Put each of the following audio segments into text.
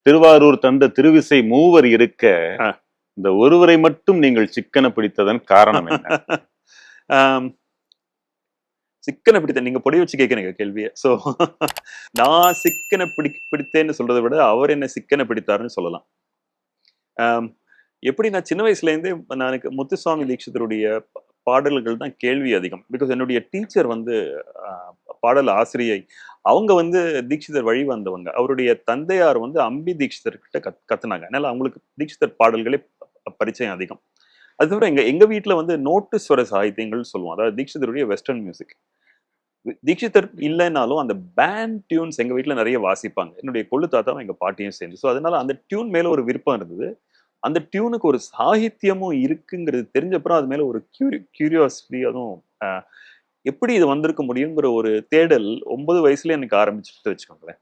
திருவாரூர் தந்த திருவிசை மூவர் இருக்க இந்த ஒருவரை மட்டும் நீங்கள் சிக்கன பிடித்ததன் காரணம் என்ன? சிக்கனை பிடித்தேன், நீங்க பொடி வச்சு கேட்கறீங்க கேள்வியை. ஸோ நான் சிக்கனை பிடித்தேன்னு சொல்றதை விட அவர் என்ன சிக்கனை பிடித்தாருன்னு சொல்லலாம். எப்படி நான் சின்ன வயசுல இருந்தே எனக்கு முத்துசுவாமி தீட்சிதருடைய பாடல்கள் தான் கேள்வி அதிகம். பிகாஸ் என்னுடைய டீச்சர் வந்து பாடல் ஆசிரியை, அவங்க வந்து தீட்சிதர் வழி வந்தவங்க. அவருடைய தந்தையார் வந்து அம்பி தீட்சிதர் கிட்ட கத்துனாங்க. அதனால அவங்களுக்கு தீட்சிதர் பாடல்களே பரிச்சயம் அதிகம். அது தவிர எங்க வீட்டுல வந்து நோட்டு ஸ்வர சாகித்யங்கள் சொல்லுவோம். அதாவது தீட்சிதருடைய வெஸ்டர்ன் மியூசிக். தீட்சிதர் இல்லைனாலும் அந்த பேண்ட் டியூன்ஸ் எங்க வீட்டுல நிறைய வாசிப்பாங்க. என்னுடைய கொள்ளு தாத்தாவும் எங்க பாட்டியும் சேர்ந்து. ஸோ அதனால அந்த டியூன் மேல ஒரு விருப்பம் இருந்தது. அந்த டியூனுக்கு ஒரு சாகித்யமும் இருக்குங்கிறது தெரிஞ்சப்பறம் அது மேல ஒரு கியூரியாசிட்டி, அதுவும் எப்படி இது வந்திருக்க முடியுங்கிற ஒரு தேடல் 9 வயசுல எனக்கு ஆரம்பிச்சுட்டு வச்சுக்கோங்களேன்.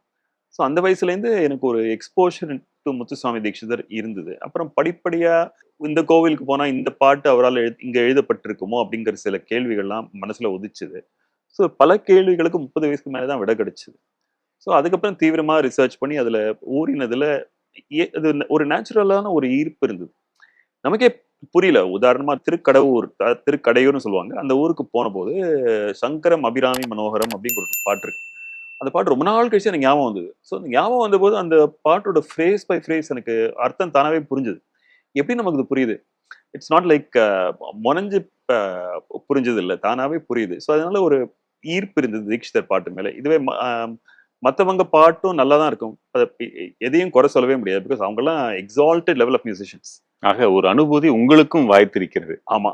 ஸோ அந்த வயசுலேருந்து எனக்கு ஒரு எக்ஸ்போஷர் டு முத்துசுவாமி தீட்சிதர் இருந்தது. அப்புறம் படிப்படியா இந்த கோவிலுக்கு போனா இந்த பாட்டு அவரால் இங்க எழுதப்பட்டிருக்குமோ அப்படிங்கிற சில கேள்விகள்லாம் மனசுல உதிச்சுது. ஸோ பல கேள்விகளுக்கு 30 வயசுக்கு மேலதான் விட கிடைச்சது. ஸோ அதுக்கப்புறம் தீவிரமா ரிசர்ச் பண்ணி அதுல ஊறினதுல அது ஒரு நேச்சுரலான ஒரு ஈர்ப்பு இருந்தது. நமக்கே புரியல. உதாரணமா திருக்கடையூர்னு சொல்லுவாங்க. அந்த ஊருக்கு போன போது சங்கரம் அபிராமி மனோகரம் அப்படிங்கிற ஒரு பாட்டு இருக்கு. அந்த பாட்டு ரொம்ப நாள் கழிச்சு எனக்கு ஞாபகம் வந்தது. ஸோ அந்த ஞாபகம் வந்தபோது அந்த பாட்டோட ஃப்ரேஸ் பை ஃப்ரேஸ் எனக்கு அர்த்தம் தானாவே புரிஞ்சுது. எப்படி நமக்கு இது புரியுது? இட்ஸ் நாட் லைக் முனைஞ்சு புரிஞ்சது இல்லை, தானாவே புரியுது. ஸோ அதனால ஒரு ஈர்ப்பு இருந்தது தீட்சிதர் பாட்டு மேல. இதுவே மற்றவங்க பாட்டும் நல்லா தான் இருக்கும். எதையும் குறை சொல்லவே முடியாது. பிகாஸ் அவங்கெல்லாம் எக்ஸால்டட் லெவல் ஆஃப் மியூசிஷியன்ஸ். ஆக ஒரு அனுபூதி உங்களுக்கும் வாய்த்திருக்கிறது. ஆமா.